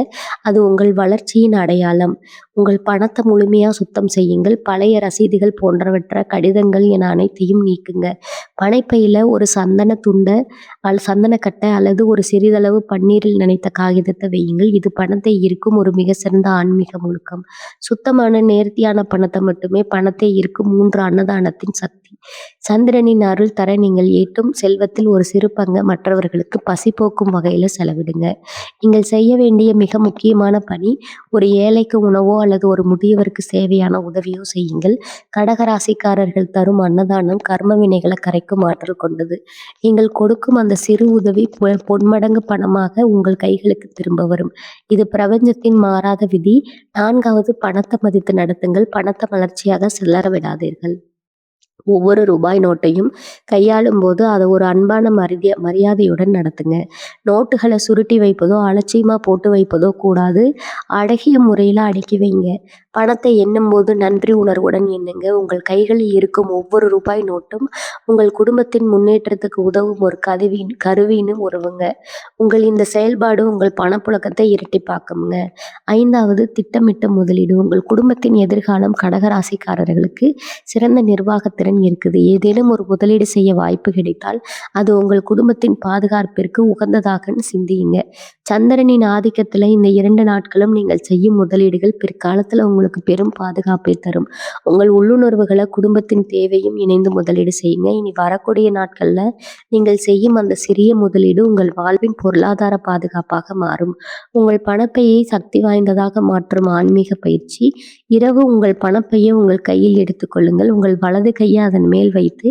அது உங்கள் வளர்ச்சியின் அடையாளம். உங்கள் பணத்தை முழுமையா சுத்தம் செய்யுங்கள். பழைய ரசீதுகள் போன்றவற்றை, கடிதங்கள் என அனைத்தையும் நீக்குங்க. பணப்பையில ஒரு சந்தன துண்டை சந்தனக்கட்டை அல்லது ஒரு சிறிதளவு பன்னீரில் நனைத்த காகிதத்தை வையுங்கள். இது பணத்தை ஈர்க்கும் ஒரு மிக சிறந்த ஆன்மீக முழுக்கம். சுத்தமான நேர்த்தியான பணத்தை மட்டுமே பணத்தை ஈர்க்கும் 3 அன்னதானத்தின் சக்தி. சந்திரனின் அருள் தர நீங்கள் ஏற்றும் செல்வத்தில் ஒரு சிறு பங்கை மற்றவர்களுக்கு பசி போக்கும் வகையில செலவிடுங்க. நீங்கள் செய்ய வேண்டிய மிக முக்கியமான பணி, ஒரு ஏழைக்கு உணவோ அல்லது ஒரு முதியவருக்கு சேவையான உதவியோ செய்யுங்கள். கடகராசிக்காரர்கள் தரும் அன்னதானம் கர்ம வினைகளை கரைக்கும் ஆற்றல் கொண்டது. நீங்கள் கொடுக்கும் அந்த சிறு உதவி பொன்மடங்கு பணமாக உங்கள் கைகளுக்கு திரும்ப வரும். இது பிரபஞ்சத்தின் மாறாத விதி. 4வது, பணத்தை மதித்து நடத்துங்கள். பணத்தை வளர்ச்சியாக சில்லற விடாதீர்கள். ஒவ்வொரு ரூபாய் நோட்டையும் கையாளும் போது அதை ஒரு அன்பான மரியாதையுடன் நடத்துங்க. நோட்டுகளை சுருட்டி வைப்பதோ அலட்சியமா போட்டு வைப்பதோ கூடாது. அழகிய முறையில் அடுக்கி வைங்க. பணத்தை எண்ணும் போது நன்றி உணர்வுடன் எண்ணுங்க. உங்கள் கைகளில் இருக்கும் ஒவ்வொரு ரூபாய் நோட்டும் உங்கள் குடும்பத்தின் முன்னேற்றத்துக்கு உதவும் ஒரு கருவின்னு உறவுங்க. உங்கள் இந்த செயல்பாடு உங்கள் பணப்புழக்கத்தை இரட்டிப்பாக்குங்க. 5வது, திட்டமிட்ட முதலீடு. உங்கள் குடும்பத்தின் எதிர்காலம். கடகராசிக்காரர்களுக்கு சிறந்த நிர்வாகத்திறன் இருக்குது. ஏதேனும் ஒரு முதலீடு செய்ய வாய்ப்பு கிடைத்தால் அது உங்கள் குடும்பத்தின் பாதுகாப்பிற்கு உகந்ததாக சிந்தியுங்க. சந்திரனின் ஆதிக்கத்துல இந்த 2 நாட்களும் நீங்கள் செய்யும் முதலீடுகள் பிற்காலத்துல உங்களுக்கு பெரும் பாதுகாப்பை தரும். உங்கள் உள்ளுணர்வுகளை குடும்பத்தின் தேவையும் இணைந்து முதலீடு செய்யுங்க. இனி வரக்கூடிய நாட்கள்ல நீங்கள் செய்யும் அந்த சிறிய முதலீடு உங்கள் வாழ்வின் பொருளாதார பாதுகாப்பாக மாறும். உங்கள் பணப்பையை சக்தி வாய்ந்ததாக மாற்றும் ஆன்மீக பயிற்சி. இரவு உங்கள் பணப்பையை உங்கள் கையில் எடுத்துக்கொள்ளுங்கள். உங்கள் வலது கையை அதன் மேல் வைத்து,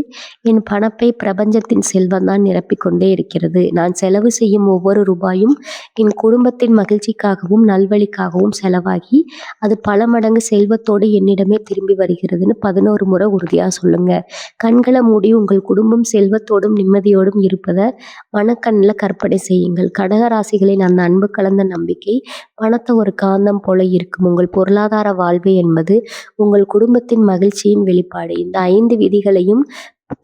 என் பணப்பை பிரபஞ்சத்தின் செல்வம் தான் நிரப்பிக் கொண்டே இருக்கிறது. நான் செலவு செய்யும் ஒவ்வொரு ரூபாயும் என் குடும்பத்தின் மகிழ்ச்சிக்காகவும் நல்வழிக்காகவும் செலவாகி அது பல மடங்கு செல்வத்தோடு என்னிடமே திரும்பி வருகிறதுன்னு 11 முறை உறுதியா சொல்லுங்க. கண்களை மூடி உங்கள் குடும்பம் செல்வத்தோடும் நிம்மதியோடும் இருப்பதை மனக்கண்ணுல கற்பனை செய்யுங்கள். கடக ராசிகளின் அந்த அன்பு கலந்த நம்பிக்கை பணத்தை ஒரு காந்தம் போல இருக்கும். உங்கள் பொருளாதார வாழ்வு என்பது உங்கள் குடும்பத்தின் மகிழ்ச்சியின் வெளிப்பாடு. இந்த 5 விதிகளையும்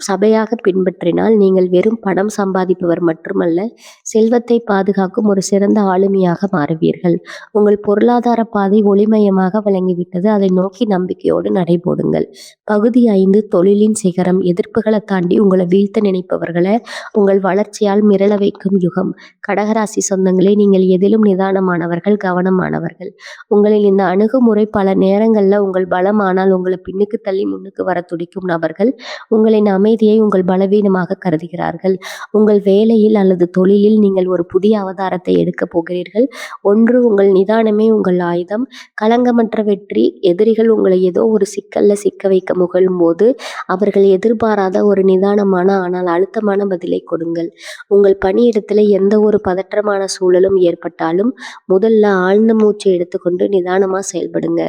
சபையாக பின்பற்றினால் நீங்கள் வெறும் பணம் சம்பாதிப்பவர் மட்டுமல்ல, செல்வத்தை பாதுகாக்கும் ஒரு சிறந்த ஆளுமையாக மாறுவீர்கள். உங்கள் பொருளாதார பாதை ஒளிமயமாக விளங்கிவிட்டது. அதை நோக்கி நம்பிக்கையோடு நடைபோடுங்கள். பகுதி 5 தொழிலின் சிகரம். எதிர்ப்புகளை தாண்டி உங்களை வீழ்த்த நினைப்பவர்களை உங்கள் வளர்ச்சியால் மிரள வைக்கும் யுகம். கடகராசி சொந்தங்களே, நீங்கள் எதிலும் நிதானமானவர்கள், கவனமானவர்கள். உங்களின் இந்த அணுகுமுறை பல நேரங்களில் உங்கள் பலம், ஆனால் உங்களை பின்னுக்கு தள்ளி முன்னுக்கு வர துடிக்கும் நபர்கள் உங்களின் அமைதியை உங்கள் பலவீனமாக கருதுகிறார்கள். உங்கள் வேலையில் அல்லது தொழிலில் நீங்கள் ஒரு புதிய அவதாரத்தை எடுக்கப் போகிறீர்கள். ஒன்று, உங்கள் நிதானமே உங்கள் ஆயுதம். களங்கமற்ற வெற்றி. எதிரிகள் உங்களை ஏதோ ஒரு சிக்கல்ல சிக்க வைக்க முகழும் போது அவர்கள் எதிர்பாராத ஒரு நிதானமான ஆனால் அழுத்தமான பதிலை கொடுங்கள். உங்கள் பணியிடத்துல எந்த ஒரு பதற்றமான சூழலும் ஏற்பட்டாலும் முதல்ல ஆழ்ந்த மூச்சை எடுத்துக்கொண்டு நிதானமா செயல்படுங்க.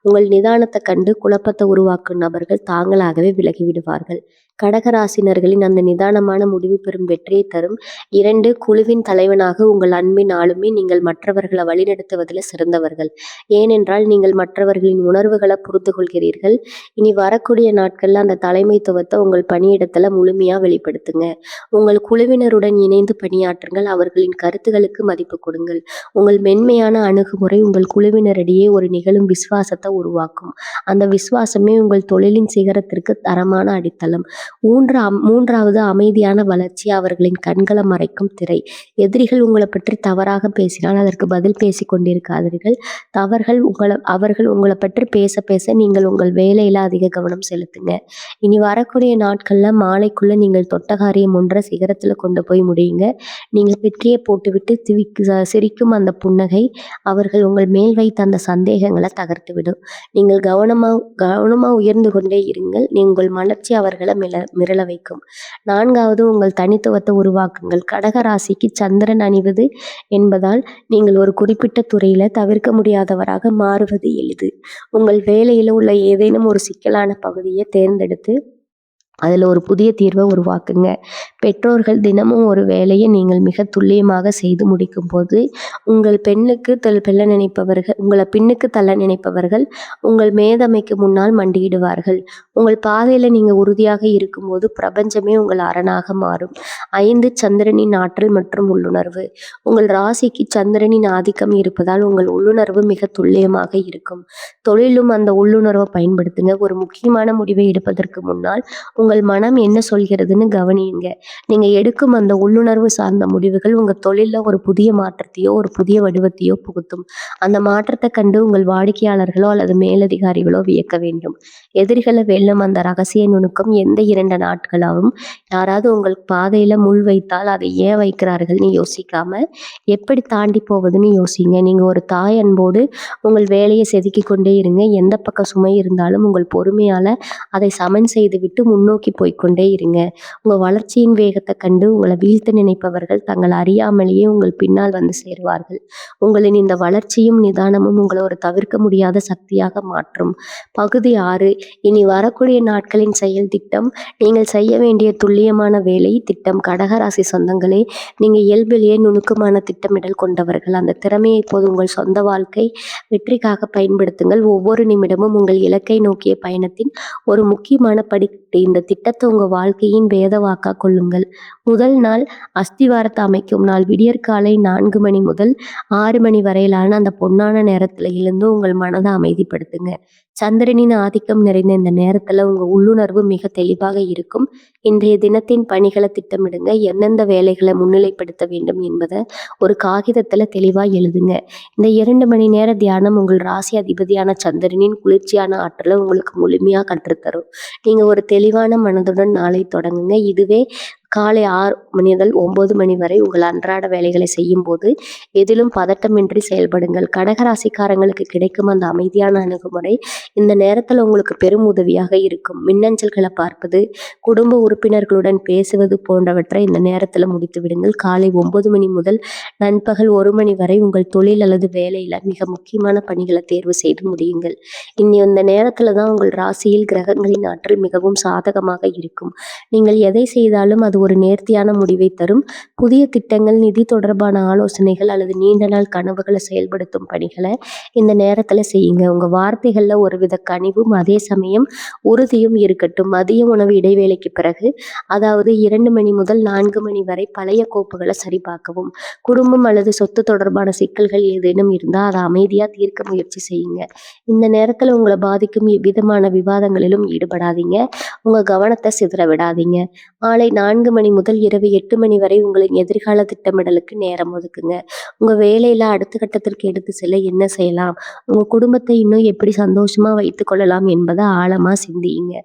உங்கள் நிதானத்தை கண்டு குழப்பத்தை உருவாக்கும் நபர்கள் தாங்களாகவே விலகிவிடுவார்கள். கடகராசினர்களின் அந்த நிதானமான முடிவு பெறும் வெற்றியை தரும். 2, குழுவின் தலைவனாக உங்கள் அன்பின் ஆளுமை. நீங்கள் மற்றவர்களை வழிநடத்துவதில் சிறந்தவர்கள். ஏனென்றால் நீங்கள் மற்றவர்களின் உணர்வுகளை புரிந்து கொள்கிறீர்கள். இனி வரக்கூடிய நாட்கள்ல அந்த தலைமைத்துவத்தை உங்கள் பணியிடத்துல முழுமையா வெளிப்படுத்துங்க. உங்கள் குழுவினருடன் இணைந்து பணியாற்றுங்கள். அவர்களின் கருத்துகளுக்கு மதிப்பு கொடுங்கள். உங்கள் மென்மையான அணுகுமுறை உங்கள் குழுவினரிடையே ஒரு நிகழும் விசுவாசத்தை உருவாக்கும். அந்த விசுவாசமே உங்கள் தொழிலின் சிகரத்திற்கு தரமான அடித்தளம். மூன்றாவது, அமைதியான வளர்ச்சி. அவர்களின் கண்களை மறைக்கும் திரை. எதிரிகள் உங்களை பற்றி தவறாக பேசினால் அதற்கு பதில் பேசிக் கொண்டிருக்காதீர்கள். அவர்கள் உங்களை பற்றி பேச பேச நீங்கள் உங்கள் வேலையில அதிக கவனம் செலுத்துங்க. இனி வரக்கூடிய நாட்கள்ல மாலைக்குள்ள நீங்கள் தொட்ட காரியம் ஒன்றை சிகரத்துல கொண்டு போய் முடியுங்க. நீங்கள் வெற்றியை போட்டுவிட்டு சிரிக்கும் அந்த புன்னகை அவர்கள் உங்கள் மேல் வைத்த அந்த சந்தேகங்களை தகர்த்துவிடும். நீங்கள் கவனமா உயர்ந்து கொண்டே இருங்கள். உங்கள் மலர்ச்சி அவர்களை மிரள வைக்கும். 4வது, உங்கள் தனித்துவத்தை உருவாக்குங்கள். கடக ராசிக்கு சந்திரன் அணிவது என்பதால் நீங்கள் ஒரு குறிப்பிட்ட துறையில தவிர்க்க முடியாதவராக மாறுவது எளிது. உங்கள் வேலையில உள்ள ஏதேனும் ஒரு சிக்கலான பகுதியை தேர்ந்தெடுத்து அதில் ஒரு புதிய தீர்வை உருவாக்குங்க. பெற்றோர்கள் தினமும் ஒரு வேலையை நீங்கள் மிக துல்லியமாக செய்து முடிக்கும் போது உங்களை பின்னுக்கு தள்ள நினைப்பவர்கள் உங்கள் மேதமைக்கு முன்னால் மண்டியிடுவார்கள். உங்கள் பாதையில் நீங்கள் உறுதியாக இருக்கும்போது பிரபஞ்சமே உங்கள் அரணாக மாறும். 5, சந்திரனின் ஆற்றல் மற்றும் உள்ளுணர்வு. உங்கள் ராசிக்கு சந்திரனின் ஆதிக்கம் இருப்பதால் உங்கள் உள்ளுணர்வு மிக துல்லியமாக இருக்கும். தொழிலும் அந்த உள்ளுணர்வை பயன்படுத்துங்க. ஒரு முக்கியமான முடிவை எடுப்பதற்கு முன்னால் உங்கள் மனம் என்ன சொல்கிறதுன்னு கவனியுங்க. நீங்க எடுக்கும் அந்த உள்ளுணர்வு சார்ந்த முடிவுகள் உங்க தொழில்ல ஒரு புதிய மாற்றத்தையோ ஒரு புதிய வடிவத்தையோ புகுத்தும். அந்த மாற்றத்தை கண்டு உங்கள் வாடிக்கையாளர்களோ அல்லது மேலதிகாரிகளோ வியக்க வேண்டும். எதிரிகளை வெல்லும் அந்த ரகசிய நுணுக்கம். எந்த 2 நாட்களாகவும் யாராவது உங்கள் பாதையில முள் வைத்தால் அதை ஏன் வைக்கிறார்கள்னு யோசிக்காம எப்படி தாண்டி போவதுன்னு யோசிங்க. நீங்க ஒரு தாய் அன்போடு உங்கள் வேலையை செதுக்கி கொண்டே இருங்க. எந்த பக்கம் சுமை இருந்தாலும் உங்கள் பொறுமையால அதை சமன் செய்துவிட்டு முன்னோக்கி போய்க்கொண்டே இருங்க. உங்க வளர்ச்சியின் வேகத்தை கண்டு உங்களை வீழ்த்த நினைப்பவர்கள் தங்கள் அறியாமலேயே உங்கள் பின்னால் வந்து சேருவார்கள். உங்களின் இந்த வளர்ச்சியும் நிதானமும் உங்களை ஒரு தவிர்க்க முடியாத சக்தியாக மாற்றும். பகுதி 6, இனி வரக்கூடிய நாட்களின் செயல் திட்டம். நீங்கள் செய்ய வேண்டிய துல்லியமான வேலை திட்டம். கடகராசி சொந்தங்களே, நீங்க இயல்பிலேயே நுணுக்கமான திட்டமிடல் கொண்டவர்கள். அந்த திறமையை இப்போது உங்கள் சொந்த வாழ்க்கை வெற்றிக்காக பயன்படுத்துங்கள். ஒவ்வொரு நிமிடமும் உங்கள் இலக்கை நோக்கிய பயணத்தின் ஒரு முக்கியமான படிக்கட்டு. இந்த திட்டத்தை உங்க வாழ்க்கையின் வேதவாக்கா கொள்ளுங்கள். முதல் நாள் அஸ்திவாரத்தை அமைக்கும் நாள். விடியற்காலை 4 மணி முதல் 6 மணி வரையிலான அந்த பொன்னான நேரத்துல எழுந்து உங்கள் மனதை அமைதிப்படுத்துங்க. சந்திரனின் ஆதிக்கம் நிறைந்த இந்த நேரத்துல உங்க உள்ளுணர்வு மிக தெளிவாக இருக்கும். இன்றைய தினத்தின் பணிகளை திட்டமிடுங்க. எந்தெந்த வேலைகளை முன்னிலைப்படுத்த வேண்டும் என்பதை ஒரு காகிதத்துல தெளிவா எழுதுங்க. இந்த 2 மணி நேர தியானம் உங்கள் ராசி அதிபதியான சந்திரனின் குளிர்ச்சியான ஆற்றலை உங்களுக்கு முழுமையா கற்றுத்தரும். நீங்க ஒரு தெளிவான மனதுடன் நாளை தொடங்குங்க. இதுவே காலை 6 மணி முதல் 9 மணி வரை உங்கள் அன்றாட வேலைகளை செய்யும்போது எதிலும் பதட்டமின்றி செயல்படுங்கள். கடகராசிக்காரங்களுக்கு கிடைக்கும் அந்த அமைதியான அணுகுமுறை இந்த நேரத்துல உங்களுக்கு பெரும் உதவியாக இருக்கும். மின்னஞ்சல்களை பார்ப்பது, குடும்ப உறுப்பினர்களுடன் பேசுவது போன்றவற்றை இந்த நேரத்துல முடித்து விடுங்கள். காலை 9 மணி முதல் நண்பகல் 1 மணி வரை உங்கள் தொழில் அல்லது வேலையில மிக முக்கியமான பணிகளை தேர்வு செய்து முடியுங்கள். இந்த நேரத்துல தான் உங்கள் ராசியில் கிரகங்களின் ஆற்றல் மிகவும் சாதகமாக இருக்கும். நீங்கள் எதை செய்தாலும் அது ஒரு நேர்த்தியான முடிவை தரும். புதிய திட்டங்கள், நிதி தொடர்பான ஆலோசனைகள் அல்லது நீண்ட நாள் கனவுகளை செயல்படுத்தும் பணிகளை இந்த நேரத்துல செய்யுங்க. உங்க வார்த்தைகள்ல ஒருவித கனிவும் அதே சமயம் உறுதியும் இருக்கட்டும். மதிய உணவு இடைவேளைக்கு பிறகு, அதாவது 2 மணி முதல் 4 மணி வரை பழைய கோப்புகளை சரிபார்க்கவும். குடும்பம் அல்லது சொத்து தொடர்பான சிக்கல்கள் ஏதேனும் இருந்தா அதை அமைதியா தீர்க்க முயற்சி செய்யுங்க. இந்த நேரத்துல உங்களை பாதிக்கும் எவ்விதமான விவாதங்களிலும் ஈடுபடாதீங்க. உங்க கவனத்தை சிதற விடாதீங்க. மாலை 4 மணி முதல் இரவு 8 மணி வரை உங்களின் எதிர்கால திட்டமிடலுக்கு நேரம் ஒதுக்குங்க. உங்க வேலையில அடுத்த கட்டத்திற்கு எடுத்து செல்ல என்ன செய்யலாம், உங்க குடும்பத்தை இன்னும் எப்படி சந்தோஷமா வைத்துக் கொள்ளலாம் என்பதை ஆழமா சிந்தியுங்க.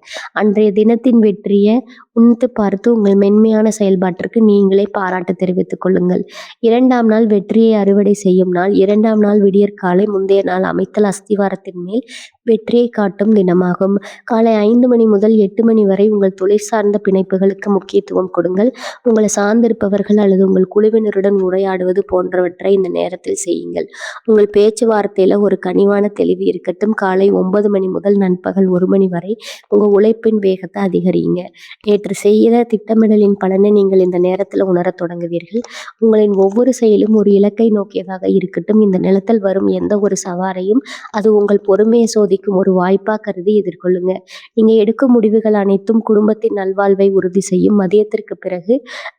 அன்றைய தினத்தின் வெற்றியை உன்னித்து பார்த்து உங்கள் மென்மையான செயல்பாட்டிற்கு நீங்களே பாராட்டு தெரிவித்துக் கொள்ளுங்கள். 2ஆம் நாள் வெற்றியை அறுவடை செய்யும் நாள். 2ஆம் நாள் விடியற்காலை முந்தைய நாள் அமைத்தல் அஸ்திவாரத்தின் மேல் வெற்றியை காட்டும் தினமாகும். காலை 5 மணி முதல் 8 மணி வரை உங்கள் தொழில் சார்ந்த பிணைப்புகளுக்கு முக்கியத்துவம் கொடுங்கள். உங்களை சார்ந்திருப்பவர்கள் அல்லது உங்கள் குழுவினருடன் உரையாடுவது போன்றவற்றை இந்த நேரத்தில் செய்யுங்கள். உங்கள் பேச்சுவார்த்தையில ஒரு கனிவான தெளிவு இருக்கட்டும். காலை 9 மணி முதல் நண்பகல் 1 மணி வரை உங்க உழைப்பின் வேகத்தை அதிகரிங்க. நேற்று செய்த திட்டமிடலின் பலனை நீங்கள் இந்த நேரத்துல உணரத் தொடங்குவீர்கள். உங்களின் ஒவ்வொரு செயலும் ஒரு இலக்கை நோக்கியதாக இருக்கட்டும். இந்த நிலத்தில் வரும் எந்த ஒரு சவாலையும் அது உங்கள் பொறுமையை சோதிக்கும் ஒரு வாய்ப்பா கருதி எதிர்கொள்ளுங்க. நீங்க எடுக்கும் முடிவுகள் அனைத்தும் குடும்பத்தின் நல்வாழ்வை உறுதி செய்யும். மதியத்திற்கு பிறகு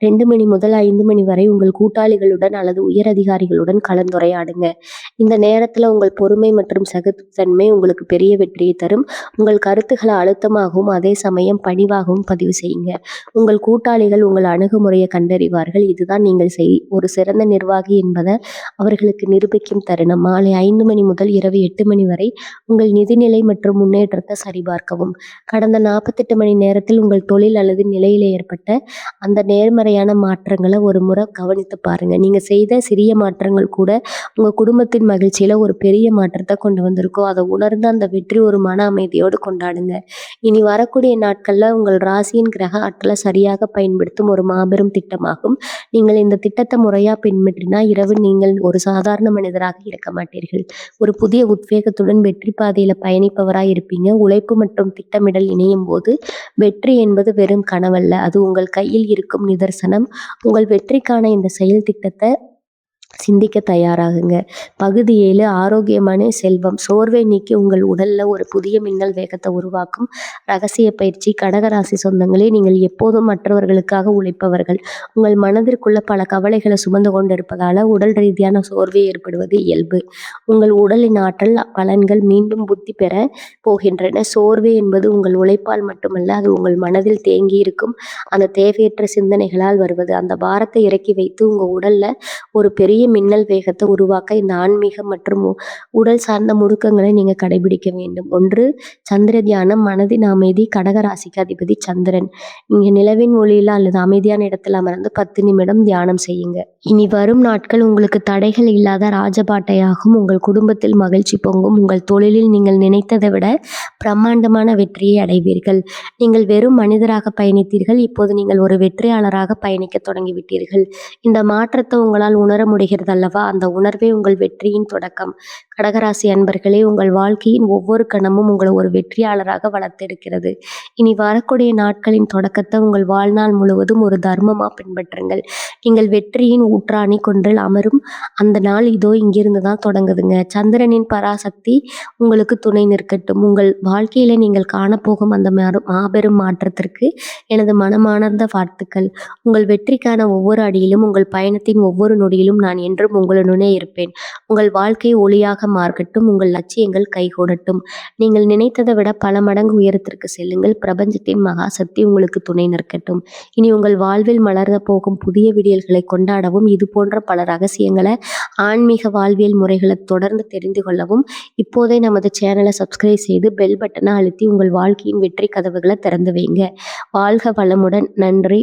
2 மணி முதல் 5 மணி வரை உங்கள் கூட்டாளிகளுடன் அல்லது உயர் அதிகாரிகளுடன் கலந்துரையாடுங்க. இந்த நேரத்துல உங்கள் பொறுமை மற்றும் சகிப்புத்தன்மை உங்களுக்கு பெரிய வெற்றியை தரும். உங்கள் கருத்துக்களை அழுத்தமாகவும் அதே சமயம் பணிவாகவும் பதிவு செய்யுங்க. உங்கள் கூட்டாளிகள் உங்கள் அணுகுமுறையை கண்டறிவார்கள். இதுதான் நீங்கள் ஒரு சிறந்த நிர்வாகி என்பதை அவர்களுக்கு நிரூபிக்கும் தருணம். மாலை 5 மணி முதல் இரவு 8 மணி வரை உங்கள் நிதிநிலை மற்றும் முன்னேற்றத்தை சரிபார்க்கவும். கடந்த 48 மணி நேரத்தில் உங்கள் தொழில் அல்லது நிலையில ஏற்பட்ட அந்த நேர்மறையான மாற்றங்களை ஒரு முறை கவனித்து பாருங்க. நீங்க செய்த சிறிய மாற்றங்கள் கூட உங்க குடும்பத்தின் மகிழ்ச்சியில ஒரு பெரிய மாற்றத்தை கொண்டு வந்திருக்கும். அதை உணர்ந்து அந்த வெற்றி ஒரு மன அமைதியோடு கொண்டாடுங்க. இனி வரக்கூடிய நாட்கள்ல உங்கள் ராசியின் கிரக ஆற்றலை சரியாக பயன்படுத்தும் ஒரு மாபெரும் திட்டமாகும். நீங்கள் இந்த திட்டத்தை முறையா பின்பற்றினா இரவு நீங்கள் ஒரு சாதாரண மனிதராக இருக்க மாட்டீர்கள். ஒரு புதிய உத்வேகத்துடன் வெற்றி பாதையில பயணிப்பவராய் இருப்பீங்க. உழைப்பு மற்றும் திட்டமிடல் இணையும் போது வெற்றி என்பது வெறும் கனவல்ல, அது உங்கள் கையில் இருக்கும் நிதர்சனம். உங்கள் வெற்றிக்கான இந்த செயல் திட்டத்தை சிந்திக்க தயாராகுங்க. பகுதி 7 ஆரோக்கியமான செல்வம். சோர்வை நீக்கி உங்கள் உடல்ல ஒரு புதிய மின்னல் வேகத்தை உருவாக்கும் ரகசிய பயிற்சி. கடகராசி சொந்தங்களே, நீங்கள் எப்போதும் மற்றவர்களுக்காக உழைப்பவர்கள். உங்கள் மனதிற்குள்ள பல கவலைகளை சுமந்து கொண்டிருப்பதால உடல் ரீதியான சோர்வு ஏற்படுவது இயல்பு. உங்கள் உடலின் ஆற்றல் பலன்கள் மீண்டும் புத்தி பெற போகின்றன. சோர்வு என்பது உங்கள் உழைப்பால் மட்டுமல்ல, அது உங்கள் மனதில் தேங்கி இருக்கும் அந்த தேவையற்ற சிந்தனைகளால் வருவது. அந்த பாரத்தை இறக்கி வைத்து உங்க உடல்ல ஒரு பெரிய மின்னல் வேகத்தை உருவாக்க இந்த ஆன்மீக மற்றும் உடல் சார்ந்த முடுக்கங்களை நீங்க கடைபிடிக்க வேண்டும். 1. சந்திர தியானம். மனதின் அமைதி. கடகராசிக்கு அதிபதி சந்திரன். நீங்க நிலவின் ஒளியில அல்லது அமைதியான இடத்துல அமர்ந்து 10 நிமிடம் தியானம் செய்யுங்க. இனி வரும் நாட்கள் உங்களுக்கு தடைகள் இல்லாத ராஜபாட்டையாகும். உங்கள் குடும்பத்தில் மகிழ்ச்சி பொங்கும். உங்கள் தொழிலில் நீங்கள் நினைத்ததை விட பிரம்மாண்டமான வெற்றியை அடைவீர்கள். நீங்கள் வெறும் மனிதராக பயணித்தீர்கள், இப்போது நீங்கள் ஒரு வெற்றியாளராக பயணிக்க தொடங்கிவிட்டீர்கள். இந்த மாற்றத்தை உங்களால் உணர முடிகிறது அல்லவா? அந்த உணர்வே உங்கள் வெற்றியின் தொடக்கம். கடகராசி அன்பர்களே, உங்கள் வாழ்க்கையின் ஒவ்வொரு கணமும் உங்களை ஒரு வெற்றியாளராக வளர்த்தெடுக்கிறது. இனி வரக்கூடிய நாட்களின் தொடக்கத்தை உங்கள் வாழ்நாள் முழுவதும் ஒரு தர்மமா பின்பற்றுங்கள். நீங்கள் வெற்றியின் ஊற்றாணி கொன்றில் அமரும் அந்த நாள் இதோ இங்கிருந்து தான் தொடங்குதுங்க. சந்திரனின் பராசக்தி உங்களுக்கு துணை நிற்கட்டும். உங்கள் வாழ்க்கையில நீங்கள் காணப்போகும் அந்த மாபெரும் மாற்றத்திற்கு எனது மனமார்ந்த வாழ்த்துக்கள். உங்கள் வெற்றிக்கான ஒவ்வொரு அடியிலும், உங்கள் பயணத்தின் ஒவ்வொரு நொடியிலும் நான் என்றும் உங்களுடனே இருப்பேன். உங்கள் வாழ்க்கை ஒளியாக மாறட்டும். உங்கள் லட்சியங்கள் கைகூடட்டும். நீங்கள் நினைத்ததை விட பல மடங்கு உயரத்திற்கு செல்லுங்கள். பிரபஞ்சத்தின் மகாசக்தி உங்களுக்கு துணை நிற்கட்டும். இனி உங்கள் வாழ்வில் மலர போகும் புதிய விடியல்களை கொண்டாடவும், இது போன்ற பல ரகசியங்களை, ஆன்மீக வாழ்வியல் முறைகளை தொடர்ந்து தெரிந்து கொள்ளவும் இப்போதே நமது சேனலை சப்ஸ்கிரைப் செய்து பெல் பட்டனை அழுத்தி உங்கள் வாழ்க்கையின் வெற்றி கதவுகளை திறந்து வைங்க. வாழ்க வளமுடன். நன்றி.